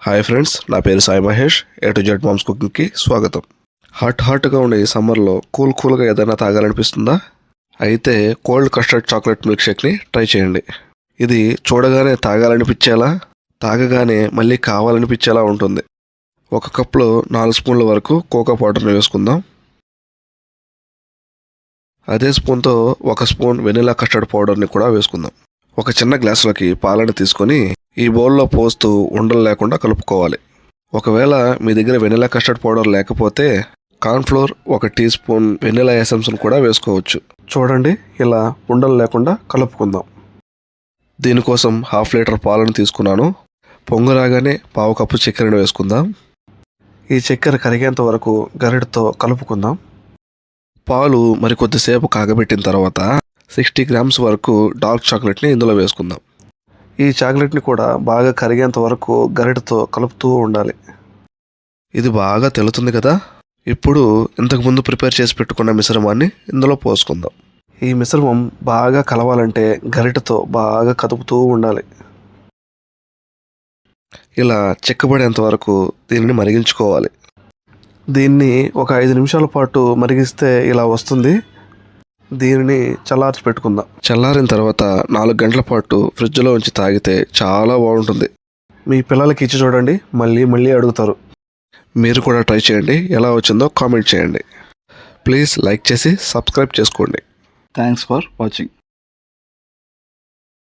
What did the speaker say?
Hi friends, నా పేరు Sai Mahesh. A to Z moms కుకింగ్కి స్వాగతం. హాట్గా ఉండే ఈ సమ్మర్లో కూల్గా ఏదైనా తాగాలనిపిస్తుందా? అయితే కోల్డ్ కస్టర్డ్ చాక్లెట్ మిల్క్ షేక్ని ట్రై చేయండి. ఇది చూడగానే తాగాలనిపించేలా, తాగగానే మళ్ళీ కావాలనిపించేలా ఉంటుంది. ఒక కప్లో 4 స్పూన్ల వరకు కోకో పౌడర్ని వేసుకుందాం. అదే స్పూన్తో 1 స్పూన్ వెనిలా కస్టర్డ్ పౌడర్ని కూడా వేసుకుందాం. ఒక చిన్న గ్లాసులోకి పాలను తీసుకొని ఈ బౌల్లో పోస్తూ ఉండలు లేకుండా కలుపుకోవాలి. ఒకవేళ మీ దగ్గర వెనిలా కస్టర్డ్ పౌడర్ లేకపోతే కార్న్ఫ్లోర్ 1 టీ స్పూన్ వెనిలా ఎసెన్స్ను కూడా వేసుకోవచ్చు. చూడండి, ఇలా ఉండలు లేకుండా కలుపుకుందాం. దీనికోసం 1/2 లీటర్ పాలను తీసుకున్నాను. పొంగు రాగానే 1/2 కప్పు చక్కెరను వేసుకుందాం. ఈ చక్కెర కరిగేంత వరకు గరిటతో కలుపుకుందాం. పాలు మరికొద్దిసేపు కాగబెట్టిన తర్వాత 60 గ్రామ్స్ వరకు డార్క్ చాక్లెట్ని ఇందులో వేసుకుందాం. ఈ చాక్లెట్ని కూడా బాగా కరిగేంత వరకు గరిటతో కలుపుతూ ఉండాలి. ఇది బాగా తెలుతుంది కదా. ఇప్పుడు ఇంతకుముందు ప్రిపేర్ చేసి పెట్టుకున్న మిశ్రమాన్ని ఇందులో పోసుకుందాం. ఈ మిశ్రమం బాగా కలవాలంటే గరిటతో బాగా కదుపుతూ ఉండాలి. ఇలా చిక్కబడేంత వరకు దీనిని మరిగించుకోవాలి. దీన్ని ఒక 5 నిమిషాల పాటు మరిగిస్తే ఇలా వస్తుంది. దీనిని చల్లార్చి పెట్టుకుందాం. చల్లారిన తర్వాత 4 గంటల పాటు ఫ్రిడ్జ్లో ఉంచి తాగితే చాలా బాగుంటుంది. మీ పిల్లలకి ఇచ్చి చూడండి, మళ్ళీ అడుగుతారు. మీరు కూడా ట్రై చేయండి. ఎలా వచ్చిందో కామెంట్ చేయండి. ప్లీజ్ లైక్ చేసి సబ్స్క్రైబ్ చేసుకోండి. Thanks for watching.